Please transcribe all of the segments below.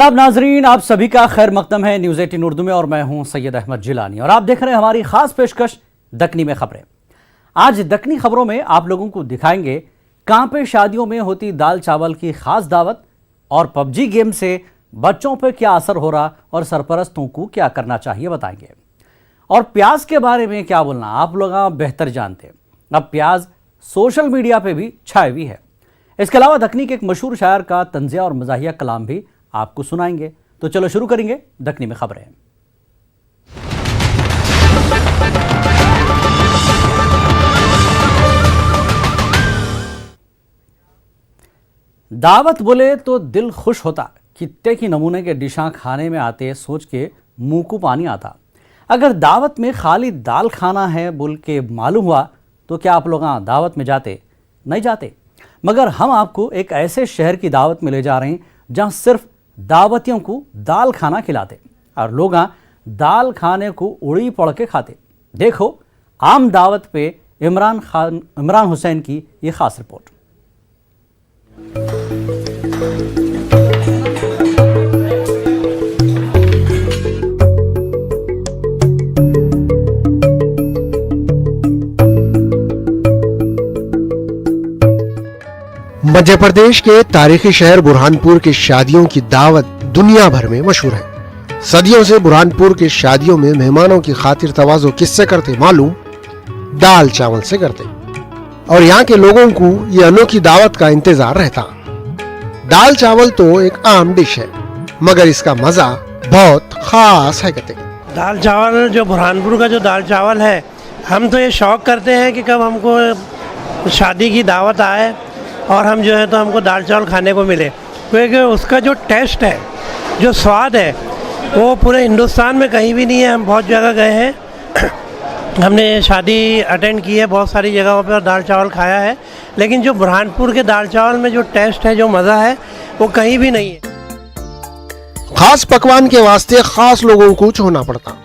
अब नाजरीन, आप सभी का खैर मकदम है न्यूज़ 18 उर्दू में और मैं हूं सैयद अहमद जिलानी और आप देख रहे हैं हमारी खास पेशकश दक्कनी में खबरें। आज दक्कनी खबरों में आप लोगों को दिखाएंगे कहां पे शादियों में होती दाल चावल की खास दावत और पबजी गेम से बच्चों पर क्या असर हो रहा और सरपरस्तों को क्या करना चाहिए बताएंगे। और प्याज के बारे में क्या बोलना आप लोग बेहतर जानते हैं। अब प्याज सोशल मीडिया पे भी छाई हुई है। इसके अलावा दक्कनी के एक मशहूर शायर का तंजिया और मज़ाहिया कलाम भी आपको सुनाएंगे। तो चलो शुरू करेंगे दक्कनी में खबरें। दावत बोले तो दिल खुश होता, कित्ते की नमूने के डिशां खाने में आते सोच के मुंह को पानी आता। अगर दावत में खाली दाल खाना है बोल के मालूम हुआ तो क्या आप लोग दावत में जाते? नहीं जाते। मगर हम आपको एक ऐसे शहर की दावत में ले जा रहे हैं जहां सिर्फ दावतियों को दाल खाना खिलाते और लोग दाल खाने को उड़ी पड़ के खाते। देखो आम दावत पे इमरान हुसैन की ये खास रिपोर्ट। मध्य प्रदेश के तारीखी शहर बुरहानपुर की शादियों की दावत दुनिया भर में मशहूर है। सदियों से बुरहानपुर की शादियों में मेहमानों की खातिर तवाज़ो किससे करते मालूम? दाल चावल से करते। और यहाँ के लोगों को ये अनोखी दावत का इंतजार रहता। दाल चावल तो एक आम डिश है मगर इसका मजा बहुत खास है। कहते दाल चावल जो बुरहानपुर का जो दाल चावल है, हम तो ये शौक करते हैं कि कब हमको शादी की दावत आए और हम जो है तो हमको दाल चावल खाने को मिले, क्योंकि उसका जो टेस्ट है, जो स्वाद है, वो पूरे हिंदुस्तान में कहीं भी नहीं है। हम बहुत जगह गए हैं, हमने शादी अटेंड की है बहुत सारी जगहों पर, दाल चावल खाया है, लेकिन जो बुरहानपुर के दाल चावल में जो टेस्ट है, जो मज़ा है, वो कहीं भी नहीं है। खास पकवान के वास्ते खास लोगों को छोड़ना पड़ता।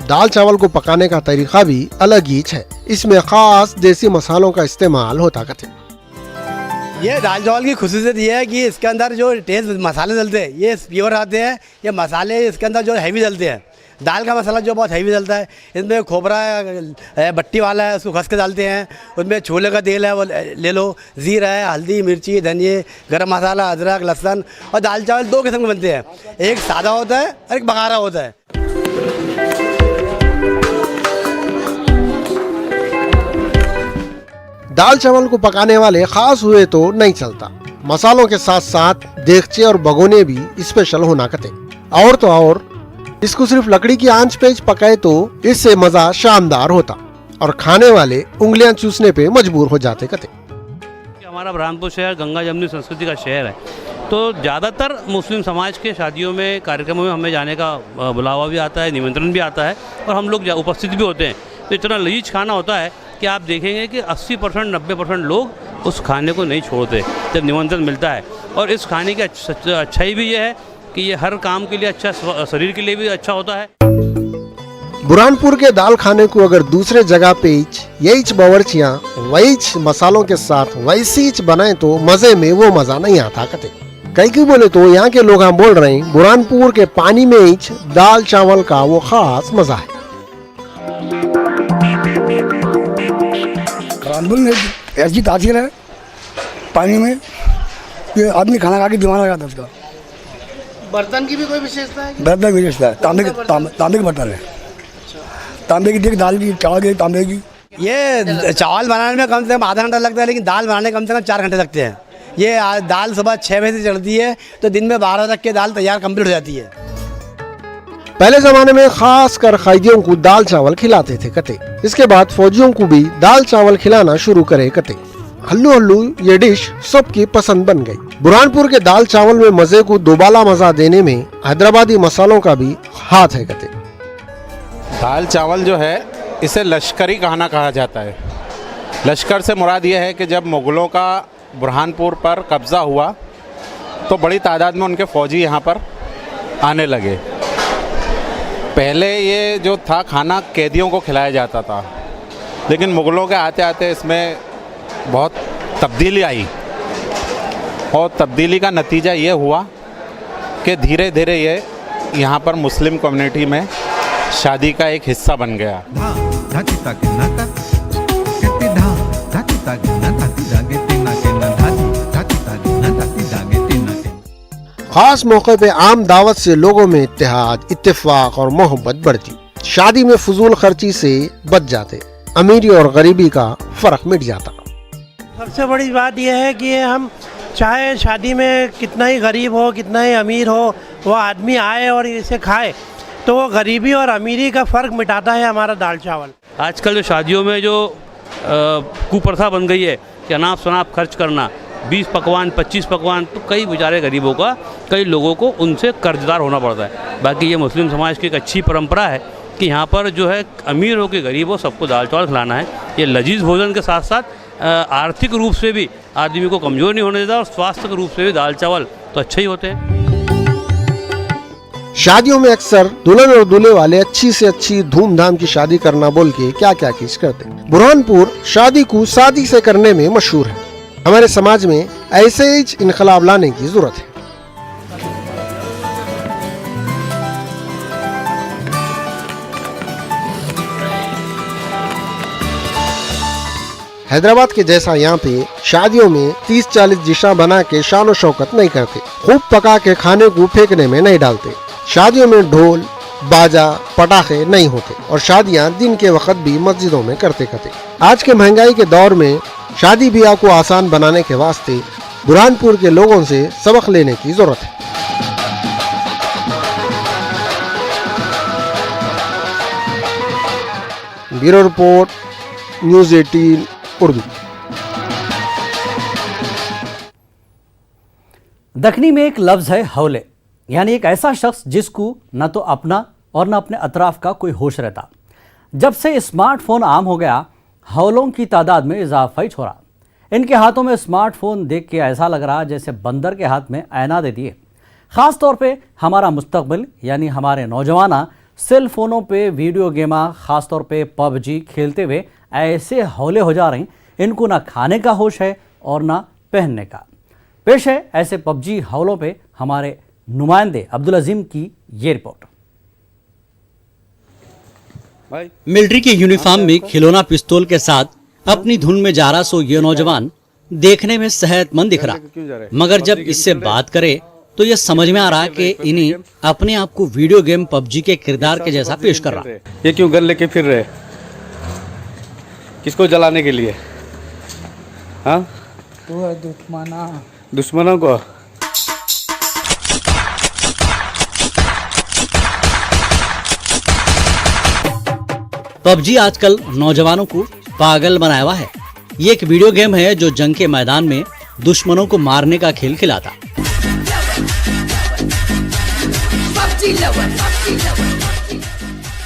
दाल चावल को पकाने का तरीका भी अलग ही है। इसमें खास देसी मसालों का इस्तेमाल होता कहते। ये दाल चावल की खुसूसियत ये है कि इसके अंदर जो टेस्ट मसाले डलते हैं ये प्योर आते हैं। ये मसाले इसके अंदर जो हैवी डलते हैं, दाल का मसाला जो बहुत हैवी डलता है, इसमें खोपरा है, बट्टी वाला है, उसको खस के डालते हैं। उसमें छोले का तेल है वो ले लो, जीरा है, हल्दी, मिर्ची, धनिया, गरम मसाला, अदरक, लहसुन। और दाल चावल दो किस्म के बनते हैं, एक सादा होता है और एक बघारा होता है। दाल चावल को पकाने वाले खास हुए तो नहीं चलता। मसालों के साथ साथ देगचे और भगोने भी स्पेशल होना कहते। और तो और इसको सिर्फ लकड़ी की आंच पे पकाए तो इससे मजा शानदार होता और खाने वाले उंगलियां चूसने पे मजबूर हो जाते कहते। हमारा बुरहानपुर शहर गंगा जमुनी संस्कृति का शहर है, तो ज़्यादातर मुस्लिम समाज के शादियों में, कार्यक्रमों में हमें जाने का बुलावा भी आता है, निमंत्रण भी आता है और हम लोग उपस्थित भी होते हैं। तो इतना लजीज खाना होता है कि आप देखेंगे कि 80% 90% लोग उस खाने को नहीं छोड़ते जब निमंत्रण मिलता है। और इस खाने की अच्छाई भी ये है कि ये हर काम के लिए अच्छा, शरीर के लिए भी अच्छा होता है। बुरहानपुर के दाल खाने को अगर दूसरे जगह पे यही बावर्चियां वही मसालों के साथ वैसी बनाए तो मजे में वो मजा नहीं आता कहते। कई क्यों बोले तो यहाँ के लोग बोल रहे हैं बुरहानपुर के पानी में ही दाल चावल का वो खास मजा है। बुरहानपुर में ऐसी तासीर है पानी में कि आदमी खाना खा के दीवाना हो जाता है। उसका बर्तन की भी कोई विशेषता है? बर्तन की विशेषता है, तांबे के बर्तन है। तांबे की दाल की, चावल की, तांबे की। ये चावल बनाने में कम से कम आधा घंटा लगता है, लेकिन दाल बनाने में कम से कम 4 घंटे लगते हैं। ये दाल सुबह 6 बजे से चढ़ती है तो दिन में 12 तक के दाल तैयार कंप्लीट हो जाती है। पहले जमाने में खास कर कैदियों को दाल चावल खिलाते थे कहते। इसके बाद फौजियों को भी दाल चावल खिलाना शुरू करे कहते। हल्लू हल्लू ये डिश सबकी पसंद बन गई। बुरहानपुर के दाल चावल में मजे को दोबाला मजा देने में हैदराबादी मसालों का भी हाथ है कहते। दाल चावल जो है इसे लश्करी खाना कहा जाता है। लश्कर से मुराद ये है कि जब मुग़लों का बुरहानपुर पर कब्ज़ा हुआ तो बड़ी तादाद में उनके फ़ौजी यहाँ पर आने लगे। पहले ये जो था खाना कैदियों को खिलाया जाता था, लेकिन मुग़लों के आते आते इसमें बहुत तब्दीली आई और तब्दीली का नतीजा ये हुआ कि धीरे धीरे ये यहाँ पर मुस्लिम कम्युनिटी में शादी का एक हिस्सा बन गया। खास मौके पे आम दावत से लोगों में इत्तेहाद, इत्तेफाक और मोहब्बत बढ़ती। शादी में फजूल खर्ची से बच जाते, अमीरी और गरीबी का फर्क मिट जाता। सबसे बड़ी बात यह है कि हम चाहे शादी में कितना ही गरीब हो, कितना ही अमीर हो, वो आदमी आए और इसे खाए तो वो गरीबी और अमीरी का फ़र्क मिटाता है हमारा दाल चावल। आजकल जो शादियों में जो कुप्रथा बन गई है कि अनाप शनाप खर्च करना, 20 पकवान 25 पकवान, तो कई बेचारे गरीबों का, कई लोगों को उनसे कर्जदार होना पड़ता है। बाकी ये मुस्लिम समाज की एक अच्छी परंपरा है कि यहाँ पर जो है अमीर हो कि गरीब हो सबको दाल चावल खिलाना है। ये लजीज भोजन के साथ साथ आर्थिक रूप से भी आदमी को कमज़ोर नहीं होने देता और स्वास्थ्य के रूप से भी दाल चावल तो अच्छे ही होते हैं। शादियों में अक्सर दुल्हन और दूल्हे वाले अच्छी से अच्छी धूमधाम की शादी करना बोल के क्या क्या किस करते। बुरहानपुर शादी को सादी से करने में मशहूर है। हमारे समाज में ऐसे ही इनकलाब लाने की जरूरत है। हैदराबाद के जैसा यहाँ पे शादियों में 30-40 डिशा बना के शान शौकत नहीं करते, खूब पका के खाने को फेंकने में नहीं डालते। शादियों में ढोल बाजा पटाखे नहीं होते और शादियां दिन के वक्त भी मस्जिदों में करते। आज के महंगाई के दौर में शादी ब्याह को आसान बनाने के वास्ते बुरहानपुर के लोगों से सबक लेने की जरूरत है। Bureau report, news 18 Urdu. Dakhni में एक लफ्ज़ है हौले, यानी एक ऐसा शख्स जिसको न तो अपना और न अपने अतराफ का कोई होश रहता। जब से स्मार्टफोन आम हो गया, हौलों की तादाद में इजाफा ही हो रहा। इनके हाथों में स्मार्टफोन देख के ऐसा लग रहा जैसे बंदर के हाथ में ऐना दे दिए। ख़ास तौर पे हमारा मुस्तकबिल यानी हमारे नौजवाना सेल फोनों पे वीडियो गेमा, ख़ास तौर पे पबजी खेलते हुए ऐसे हौले हो जा रहे हैं, इनको ना खाने का होश है और ना पहनने का। पेश है ऐसे पबजी हौलों पे हमारे नुमाइंदे अब्दुल अजीम की ये रिपोर्ट। मिलिट्री के यूनिफॉर्म में खिलौना पिस्तौल के साथ अपनी धुन में जा रहा सो ये नौजवान देखने में सेहतमंद दिख रहा, मगर जब इससे बात करे तो ये समझ में आ रहा कि इन्हें अपने आप को वीडियो गेम पबजी के किरदार के जैसा पेश कर रहा। ये क्यों गन लेके फिर रहे, किसको जलाने के लिए? हाँ, दुश्मनों को। पबजी आजकल नौजवानों को पागल बनाया हुआ है। ये एक वीडियो गेम है जो जंग के मैदान में दुश्मनों को मारने का खेल खिलाता।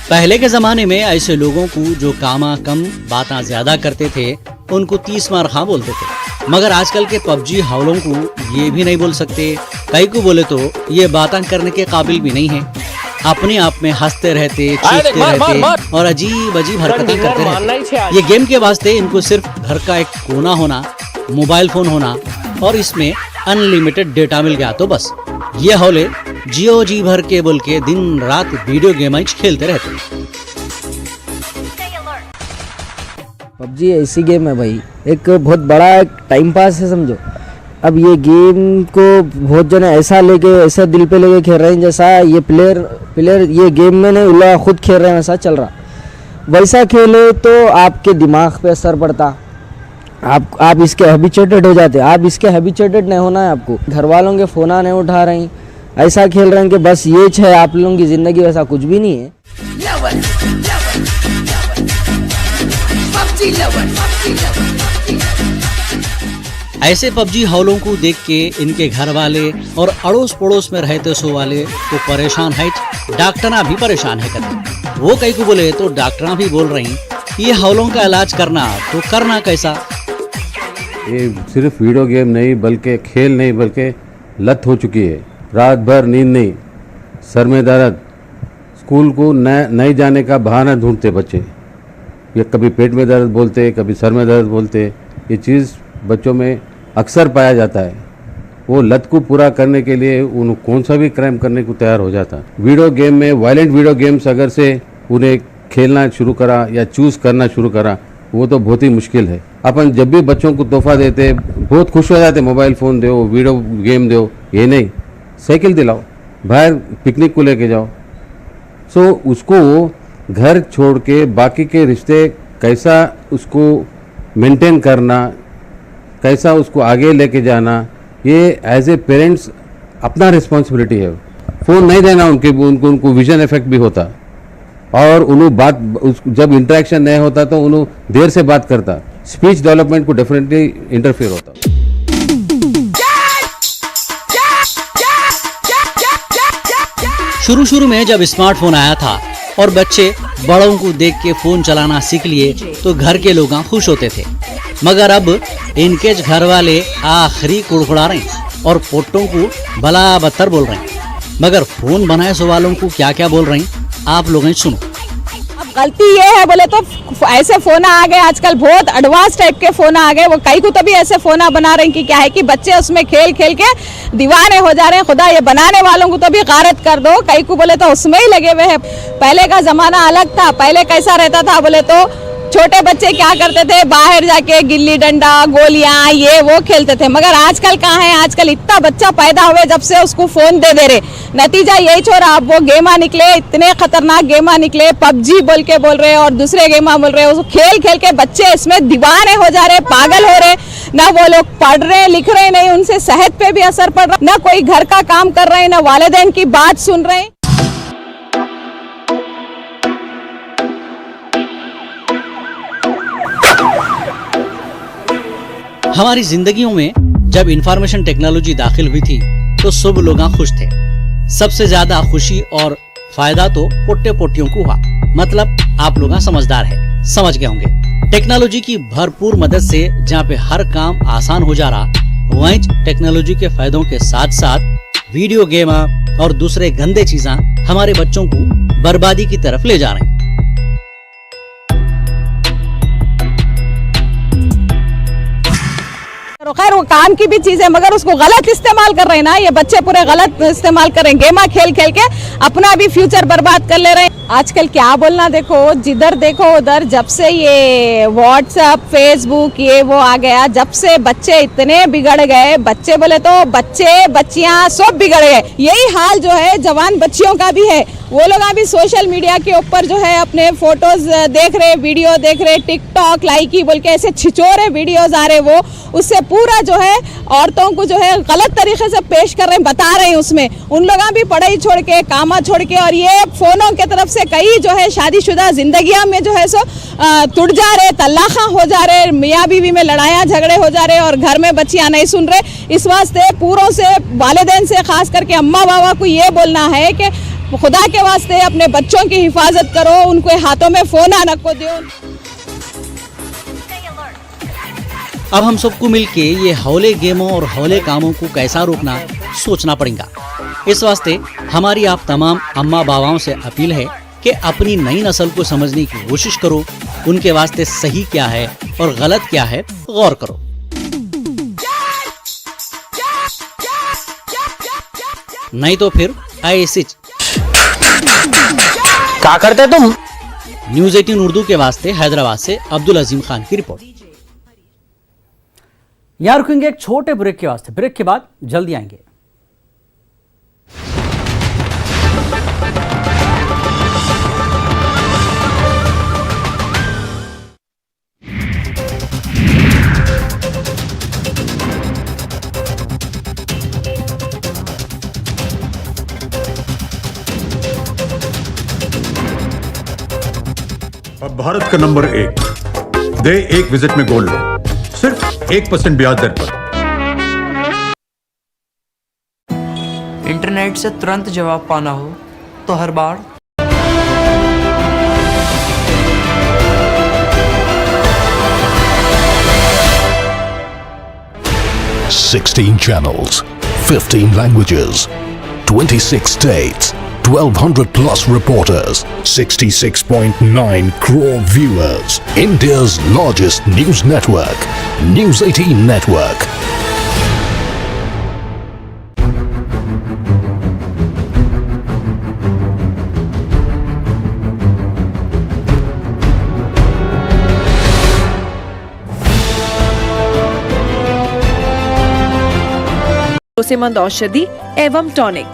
पहले के जमाने में ऐसे लोगों को जो कामा कम बातें ज्यादा करते थे उनको 30 मार खां बोलते थे, मगर आजकल के पबजी हौलों को ये भी नहीं बोल सकते। कई को बोले तो ये बातें करने के काबिल भी नहीं है। अपने आप में हंसते रहते, चीखते रहते और अजीब अजीब हरकतें करते रहते। ये गेम के वास्ते इनको सिर्फ घर का एक कोना होना, मोबाइल फोन होना और इसमें अनलिमिटेड डेटा मिल गया तो बस। ये हौले जियो जी भर के बोल के दिन रात वीडियो गेम खेलते रहते। पबजी ऐसी गेम है भाई, एक बहुत बड़ा एक टाइम पास है समझो। अब ये गेम को बहुत जने ऐसा लेके, ऐसा दिल पे लेके खेल रहे हैं जैसा ये प्लेयर ये गेम में नहीं उल्ला खुद खेल रहे हैं वैसा चल रहा। वैसा खेले तो आपके दिमाग पे असर पड़ता, आप इसके हैबिचुएटेड हो जाते। आप इसके हैबिचुएटेड नहीं होना है आपको। घर वालों के फोन नहीं उठा रहे हैं, ऐसा खेल रहे हैं कि बस ये है आप लोगों की जिंदगी, वैसा कुछ भी नहीं है। ऐसे पबजी हौलों को देख के इनके घर वाले और अड़ोस पड़ोस में रहते सो वाले तो परेशान है, डॉक्टरना भी परेशान है करते। वो कई को बोले तो डॉक्टरना भी बोल रही ये हौलों का इलाज करना तो करना कैसा। ये सिर्फ वीडियो गेम नहीं बल्कि खेल नहीं बल्कि लत हो चुकी है। रात भर नींद नहीं, सर में दर्द, स्कूल को नहीं जाने का बहाना ढूंढते बच्चे। ये कभी पेट में दर्द बोलते, कभी सर में दर्द बोलते। ये चीज़ बच्चों में अक्सर पाया जाता है वो लत को पूरा करने के लिए उन कौन सा भी क्राइम करने को तैयार हो जाता। वीडियो गेम में वायलेंट वीडियो गेम्स अगर से उन्हें खेलना शुरू करा या चूज़ करना शुरू करा, वो तो बहुत ही मुश्किल है। अपन जब भी बच्चों को तोहफा देते बहुत खुश हो जाते, मोबाइल फ़ोन दो, वीडियो गेम दो, ये नहीं, साइकिल दिलाओ, बाहर पिकनिक को लेके जाओ। सो उसको घर छोड़ के बाकी के रिश्ते कैसा उसको मेंटेन करना, कैसा उसको आगे लेके जाना, ये एज ए पेरेंट्स अपना रिस्पॉन्सिबिलिटी है। फ़ोन नहीं देना उनको विजन इफेक्ट भी होता, और उन्होंने जब इंटरेक्शन नहीं होता तो उन्होंने देर से बात करता, स्पीच डेवलपमेंट को डेफिनेटली इंटरफेयर होता। शुरू में जब स्मार्टफोन आया था और बच्चे बड़ों को देख के फोन चलाना सीख लिए तो घर के लोग खुश होते थे, मगर अब इनके घर वाले आखिरी कुड़कुड़ा रहे हैं और पोटों को भला बदतर बोल रहे हैं। मगर फोन बनाए सो वालों को क्या क्या बोल रहे हैं आप लोग सुनो। गलती ये है बोले तो ऐसे फोन आ गए आजकल, बहुत एडवांस टाइप के फोन आ गए। वो कई को तभी ऐसे फोन बना रहे हैं कि क्या है कि बच्चे उसमें खेल खेल के दीवाने हो जा रहे हैं। खुदा ये बनाने वालों को तो भी गारत कर दो, कई को बोले तो उसमें ही लगे हुए हैं। पहले का जमाना अलग था। पहले कैसा रहता था बोले तो छोटे बच्चे क्या करते थे, बाहर जाके गिल्ली डंडा, गोलियां, ये वो खेलते थे। मगर आजकल कहाँ है, आजकल इतना बच्चा पैदा हुए जब से उसको फोन दे रहे, नतीजा यही छोड़ा। अब वो गेमा निकले, इतने खतरनाक गेमा निकले, पबजी बोल रहे और दूसरे गेमा बोल रहे, उसको खेल खेल के बच्चे इसमें दीवाने हो जा रहे, पागल हो रहे। ना वो लोग पढ़ रहे लिख रहे नहीं, उनसे सेहत पे भी असर पड़ रहा, ना कोई घर का काम कर रहे, ना वालिदैन की बात सुन रहे। हमारी जिंदगियों में जब इंफॉर्मेशन टेक्नोलॉजी दाखिल हुई थी तो सब लोग खुश थे। सबसे ज्यादा खुशी और फायदा तो पोटे पोटियों को हुआ। मतलब आप लोग समझदार है, समझ गए होंगे। टेक्नोलॉजी की भरपूर मदद से जहाँ पे हर काम आसान हो जा रहा, वहीं टेक्नोलॉजी के फायदों के साथ साथ वीडियो गेम और दूसरे गंदे चीजें हमारे बच्चों को बर्बादी की तरफ ले जा रहे हैं। खैर वो काम की भी चीज है, मगर उसको गलत इस्तेमाल कर रहे हैं ना ये बच्चे, पूरे गलत इस्तेमाल कर रहे हैं। गेमा खेल खेल के अपना भी फ्यूचर बर्बाद कर ले रहे हैं। आजकल क्या बोलना, देखो जिधर देखो उधर, जब से ये व्हाट्सएप, फेसबुक, ये वो आ गया, जब से बच्चे इतने बिगड़ गए। बच्चे बोले तो बच्चे बच्चियां सब बिगड़ गए। यही हाल जो है जवान बच्चियों का भी है। वो लोग अभी सोशल मीडिया के ऊपर जो है अपने फोटोज देख रहे, वीडियो देख रहे, टिकटॉक लाइकी बोल के ऐसे छिछोरे वीडियोज आ रहे, वो उससे पूरा जो है औरतों को जो है गलत तरीके से पेश कर रहे हैं, बता रहे हैं उसमें। उन लोग भी पढ़ाई छोड़ के, कामा छोड़ के, और ये फोनों के तरफ से कई जो है शादीशुदा जिंदगियां में जो है सो टूट जा रहे, तलाखा हो जा रहे, मियाँ बीवी में लड़ाइयाँ झगड़े हो जा रहे, और घर में बच्चियां नहीं सुन रहे। इस वास्ते पूरों से, वालिदैन से, खास करके अम्मा बाबा को ये बोलना है कि खुदा के वास्ते अपने बच्चों की हिफाजत करो, उनको हाथों में फोन न को दो। अब हम सबको मिलके ये हौले गेमों और हौले कामों को कैसा रोकना सोचना पड़ेगा। इस वास्ते हमारी आप तमाम अम्मा बाबाओं से अपील है कि अपनी नई नस्ल को समझने की कोशिश करो, उनके वास्ते सही क्या है और गलत क्या है गौर करो। नहीं तो फिर ऐसे क्या करते तुम? न्यूज़ 18 उर्दू के वास्ते हैदराबाद से अब्दुल अजीम खान की रिपोर्ट। यहाँ रुकेंगे एक छोटे ब्रेक के वास्ते, ब्रेक के बाद जल्दी आएंगे। अब भारत का नंबर 1 दे एक विजिट में गोल्ड लोन सिर्फ 1% ब्याज दर पर। इंटरनेट से तुरंत जवाब पाना हो तो हर बार $16 channels, 15 languages, 26 states, 1,200 plus reporters, 66.9 crore viewers. India's largest news network, News 18 Network. भरोसेमंद औषधि एवं टॉनिक।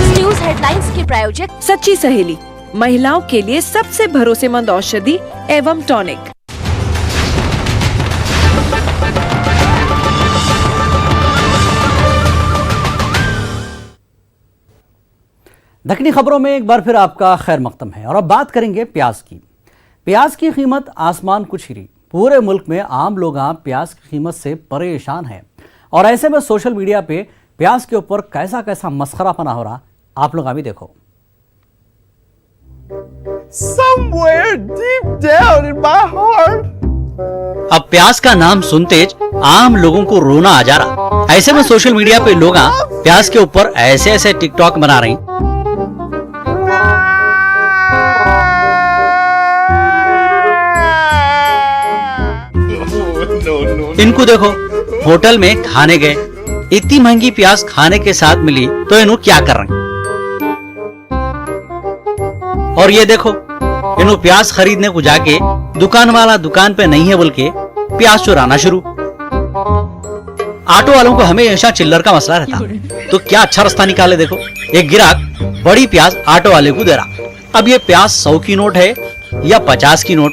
न्यूज हेडलाइंस के प्रायोजक सच्ची सहेली, महिलाओं के लिए सबसे भरोसेमंद औषधि एवं टॉनिक। दखनी खबरों में एक बार फिर आपका खैर मकदम है और अब बात करेंगे प्याज की। प्याज की कीमत आसमान को छीरी। पूरे मुल्क में आम लोग प्याज की कीमत से परेशान हैं और ऐसे में सोशल मीडिया पे प्याज के ऊपर कैसा कैसा मस्खरापना हो रहा, आप लोग अभी देखो। Somewhere deep down in my heart. अब प्याज का नाम सुनते आम लोगों को रोना आ जा रहा। ऐसे में सोशल मीडिया पे लोग प्याज के ऊपर ऐसे ऐसे टिकटॉक बना रहे हैं। इनको देखो, होटल में खाने गए, इतनी महंगी प्याज खाने के साथ मिली तो इन्हों क्या कर रहे हैं। और ये देखो, इन्हों प्याज खरीदने को जाके दुकान वाला दुकान पे नहीं है बोल के प्याज चुराना शुरू। ऑटो वालों को हमेशा चिल्लर का मसला रहता, तो क्या अच्छा रास्ता निकाले। देखो, एक ग्राहक बड़ी प्याज ऑटो वाले को दे रहा। अब ये प्याज 100 की नोट है या 50 की नोट,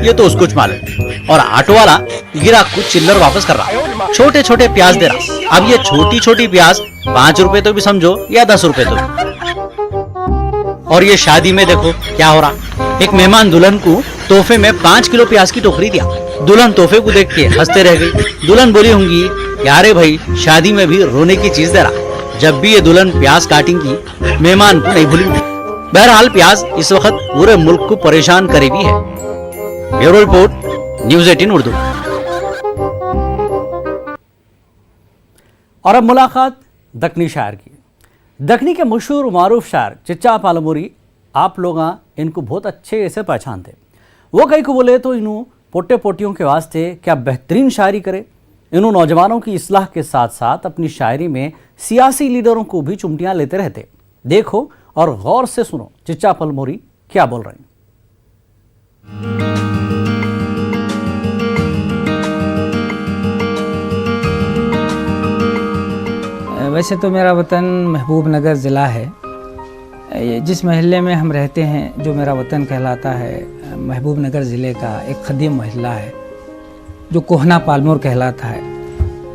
ये तो उसको मालूम। और ऑटो वाला ग्राहक को चिल्लर वापस कर रहा, छोटे छोटे प्याज दे रहा। अब ये छोटी छोटी प्याज 5 रुपए तो भी समझो या 10 रुपए तो भी। और ये शादी में देखो क्या हो रहा। एक मेहमान दुल्हन को तोहफे में 5 किलो प्याज की टोकरी दिया। दुल्हन तोहफे को देख के हंसते रह गई। दुल्हन बोली होंगी, यारे भाई शादी में भी रोने की चीज दे रहा। जब भी ये दुल्हन प्याज काटेंगी मेहमान को नहीं भूलेंगी। बहरहाल प्याज इस वक्त पूरे मुल्क को परेशान करे भी है। Bureau report, news 18 Urdu. और अब मुलाकात दखनी शायर की। दखनी के मशहूर मारूफ शायर चिच्चा पालमोरी, आप लोग इनको बहुत अच्छे से पहचानते। वो कहीं को बोले तो इन्हों पोटे पोटियों के वास्ते क्या बेहतरीन शायरी करे। इन्हों नौजवानों की इस्लाह के साथ साथ अपनी शायरी में सियासी लीडरों को भी चुमटियां लेते रहते। देखो और गौर से सुनो चिच्चा पालमोरी क्या बोल रहे हैं। वैसे तो मेरा वतन महबूब नगर ज़िला है। जिस महल्ले में हम रहते हैं, जो मेरा वतन कहलाता है, महबूब नगर ज़िले का एक क़दीम महल्ला है जो कोहना पालमोर कहलाता है।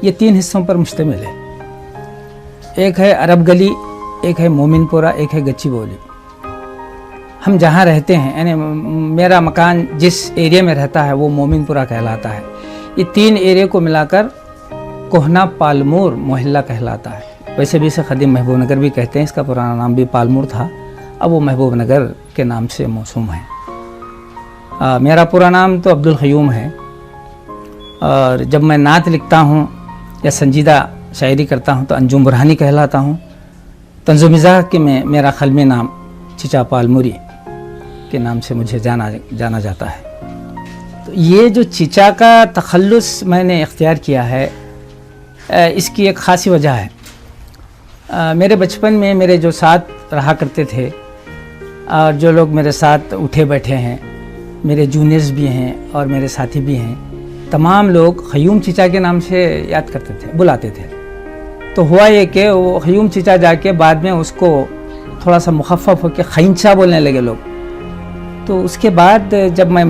ये 3 हिस्सों पर मुश्तमिल है। एक है अरब गली, एक है मोमिनपुरा, एक है गच्ची बोली। हम जहाँ रहते हैं, यानी मेरा मकान जिस एरिया में रहता है वो मोमिनपुरा कहलाता है। ये 3 एरिया को मिलाकर कोहना पालमोर मोहल्ला कहलाता है। वैसे भी इसे ख़दीम महबूब नगर भी कहते हैं। इसका पुराना नाम भी पालमोर था, अब वो महबूब नगर के नाम से मौसूम है। मेरा पूरा नाम तो अब्दुल क़य्यूम है और जब मैं नात लिखता हूँ या संजीदा शायरी करता हूँ तो अंजुम बुरहानी कहलाता हूँ। तंज़ुमिज़ाह के में मेरा क़लमी नाम चिच्चा पालमोरी के नाम से मुझे जाना जाता है। तो ये जो चिच्चा का तखल्लुस मैंने इख्तियार किया है, इसकी एक ख़ासी वजह है। मेरे बचपन में मेरे जो साथ रहा करते थे और जो लोग मेरे साथ उठे बैठे हैं, मेरे जूनियर्स भी हैं और मेरे साथी भी हैं, तमाम लोग क़य्यूम चिच्चा के नाम से याद करते थे, बुलाते थे। तो हुआ ये कि वो क़य्यूम चिच्चा जाके बाद में उसको थोड़ा सा मुखफ़फ़ होकर ख़ैंचा बोलने लगे लोग। तो उसके बाद जब मैं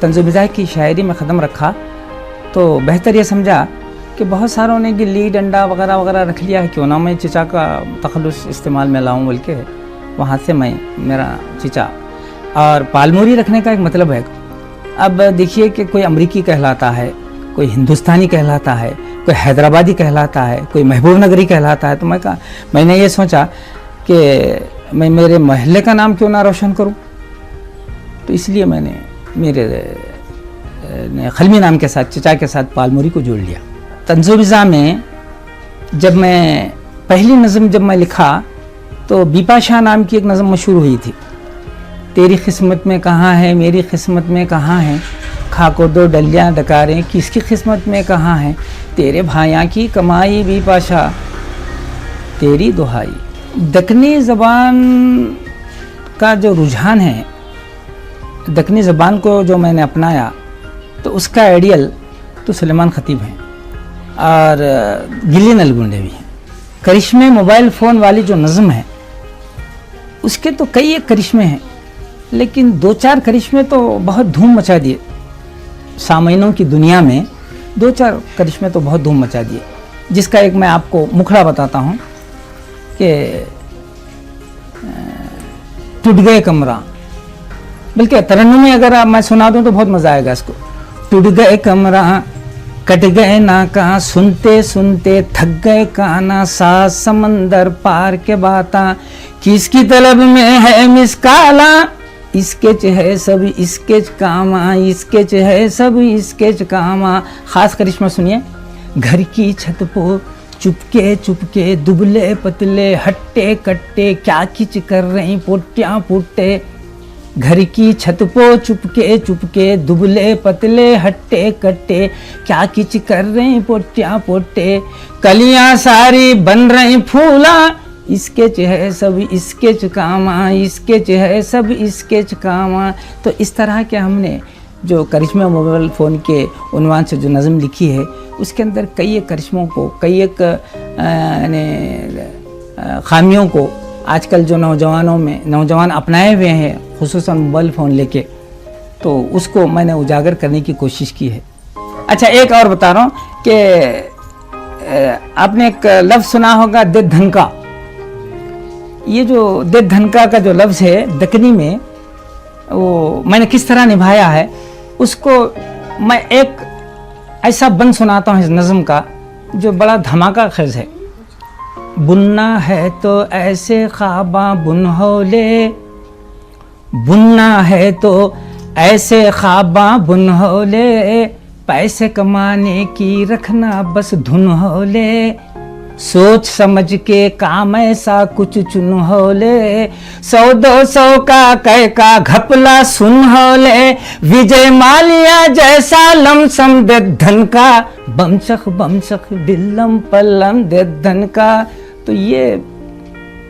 तंज़ुमिज़ाह की शायरी में ख़दम रखा तो बेहतर ये समझा कि बहुत सारों ने गिल्ली डंडा वगैरह वगैरह रख लिया है, क्यों ना मैं चिच्चा का तखल्लुस इस्तेमाल में लाऊं बोल के वहाँ से मैं मेरा चिच्चा और पालमोरी रखने का एक मतलब है। अब देखिए कि कोई अमरीकी कहलाता है, कोई हिंदुस्तानी कहलाता है, कोई हैदराबादी कहलाता है, कोई महबूब नगरी कहलाता है। तो मैंने ये सोचा कि मैं मेरे महल्ले का नाम क्यों ना रोशन करूं। तो इसलिए मैंने मेरे क़लमी नाम के साथ चिच्चा के साथ पालमोरी को जोड़ लिया। तंज़ुमिज़ाह में जब मैं पहली नज़म जब मैं लिखा तो बीपा शाह नाम की एक नज़म मशहूर हुई थी। तेरी किस्मत में कहाँ है, मेरी किस्मत में कहाँ है, खाको 2 डलियाँ डकारें किसकी किस्मत में कहाँ है, तेरे भाइयाँ की कमाई बीपा शाह तेरी दुहाई। दक्कनी ज़बान का जो रुझान है, दक्कनी ज़बान को जो मैंने अपनाया तो उसका आइडियल तो सुलेमान खतीब हैं और गिल्ली नलगुंडे भी हैं। करिश्मे मोबाइल फ़ोन वाली जो नज़म है उसके तो कई एक करिश्मे हैं, लेकिन 2-4 करिश्मे तो बहुत धूम मचा दिए। सामईनों की दुनिया में 2-4 करिश्मे तो बहुत धूम मचा दिए, जिसका एक मैं आपको मुखड़ा बताता हूँ कि टूट गए कमरा, बल्कि तरन्नुम में अगर मैं सुना दूँ तो बहुत मज़ा आएगा इसको। टूट गए कमरा कट गए ना कहाँ, सुनते सुनते थक गए काना, सात समंदर पार के बाता, किसकी तलब में है मिसकाला, इसके है सब इसके कामा, इसके है सब इसके कामा। खास करिश्मा सुनिए। घर की छत को चुपके चुपके दुबले पतले हट्टे कट्टे क्या किच कर रही पोटियाँ पुट्टे। घर की छत को चुपके चुपके दुबले पतले हट्टे कट्टे क्या किच कर रही पोटियाँ पोटे। कलियाँ सारी बन रही फूला, इसके है सब इसके कामा, इसके है सब इसके कामा। तो इस तरह के हमने जो करिश्मा मोबाइल फ़ोन के उन्वान से जो नज़म लिखी है उसके अंदर कई एक करिश्मों को, कई एक खामियों को आजकल जो नौजवान अपनाए हुए हैं खुसूसन मोबाइल फ़ोन लेके, तो उसको मैंने उजागर करने की कोशिश की है। अच्छा, एक और बता रहा हूँ कि आपने एक लफ्ज़ सुना होगा दे धनका। ये जो दे धनका का जो लफ्ज़ है दक्कनी में, वो मैंने किस तरह निभाया है उसको मैं एक ऐसा बंद सुनाता हूँ इस नज़म का जो बड़ा धमाका खेज है। बुनना है तो ऐसे ख्वाबा बुन हो ले, बुनना है तो ऐसे ख्वाबा बुन हो ले, पैसे कमाने की रखना बस धुन हो ले, सोच समझ के काम ऐसा कुछ चुन हो ले, 100-200 का कै का घपला सुन हो ले, विजय माल्या जैसा लमसम दे धन का, बमचक बिल्लम पल्लम दे धन का। तो ये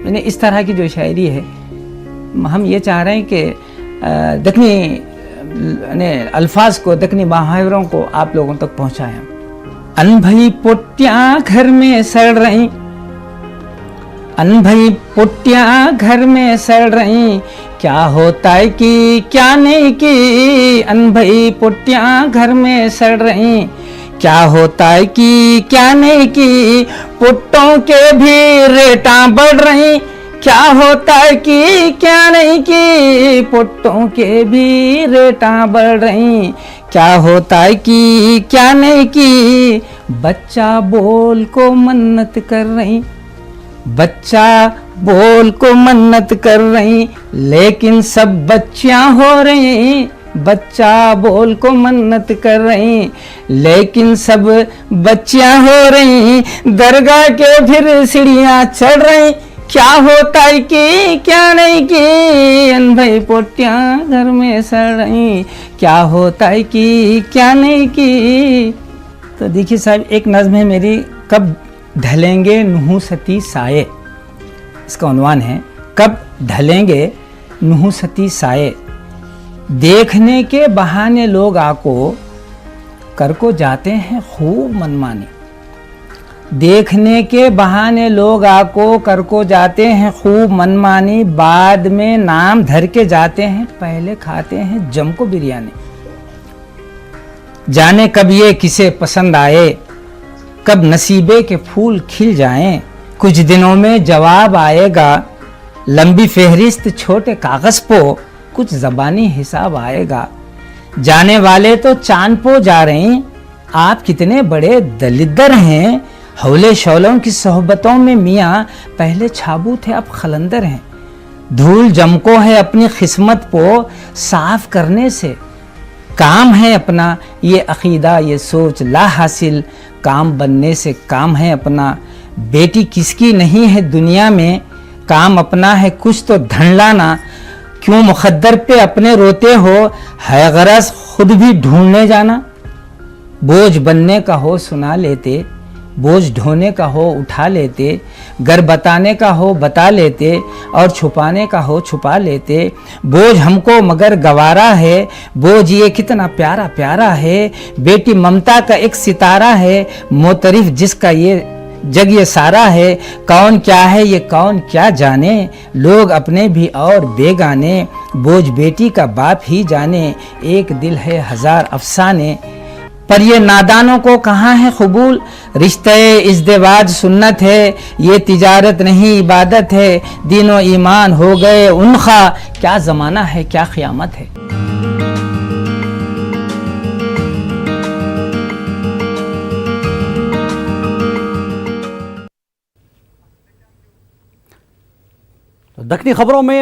मैंने इस तरह की जो शायरी है, हम ये चाह रहे हैं कि दक्कनी अल्फाज को, दक्कनी मुहावरों को आप लोगों तक पहुंचाएं। अनभई पोटियाँ घर में सड़ रही, अनभई पोटियाँ घर में सड़ रही, क्या होता है कि क्या नहीं की, अनभई पोटियाँ घर में सड़ रही, क्या होता है कि क्या नहीं की, पुट्टों के भी रेटा बढ़ रही, क्या होता है कि क्या नहीं की, पुट्टों के भी रेटा बढ़ रही, क्या होता है कि क्या नहीं की, बच्चा बोल को मन्नत कर रही, बच्चा बोल को मन्नत कर रही, लेकिन सब बच्चियां हो रही, बच्चा बोल को मन्नत कर रही, लेकिन सब बच्चियां हो रही, दरगाह के फिर सीढ़ियां चढ़ रही, क्या होता है कि क्या नहीं की, अनभई पोटियाँ घर में सड़ रही, क्या होता है कि क्या नहीं की। तो देखिए साहब, एक नज़्म है मेरी, कब ढलेंगे नुहसती साए, इसका उन्वान है कब ढलेंगे नुहसती साए, देखने के बहाने लोग आको कर को जाते हैं खूब मनमानी, देखने के बहाने लोग आको कर को जाते हैं खूब मनमानी, बाद में नाम धर के जाते हैं, पहले खाते हैं जम को बिरयानी। जाने कब ये किसे पसंद आए, कब नसीबे के फूल खिल जाएं, कुछ दिनों में जवाब आएगा, लंबी फहरिस्त छोटे कागज पो, कुछ ज़बानी हिसाब आएगा। जाने वाले तो चांद पो जा रहे हैं, आप कितने बड़े दलिद्दर हैं, हौले शौलों की सोहबतों में मियाँ पहले छाबू थे अब खलंदर हैं। धूल जमको है अपनी किस्मत को साफ करने से, काम है अपना ये अकीदा ये सोच ला हासिल, काम बनने से काम है अपना, बेटी किसकी नहीं है दुनिया में, काम अपना है कुछ तो धन लाना, क्यों मुखद्दर पे अपने रोते हो, है गरज खुद भी ढूंढने जाना, बोझ बनने का हो सुना लेते, बोझ ढोने का हो उठा लेते, घर बताने का हो बता लेते और छुपाने का हो छुपा लेते। बोझ हमको मगर गवारा है, बोझ ये कितना प्यारा प्यारा है। बेटी ममता का एक सितारा है, मोतरिफ जिसका ये जग ये सारा है। कौन क्या है ये कौन क्या जाने, लोग अपने भी और बेगाने। बोझ बेटी का बाप ही जाने, एक दिल है हजार अफसाने। पर ये नादानों को कहाँ है कबूल, रिश्ते इज़्दिवाज सुन्नत है, ये तिजारत नहीं इबादत है। दीनो ईमान हो गए उनका, क्या ज़माना है क्या क़यामत है। दक्कनी खबरों में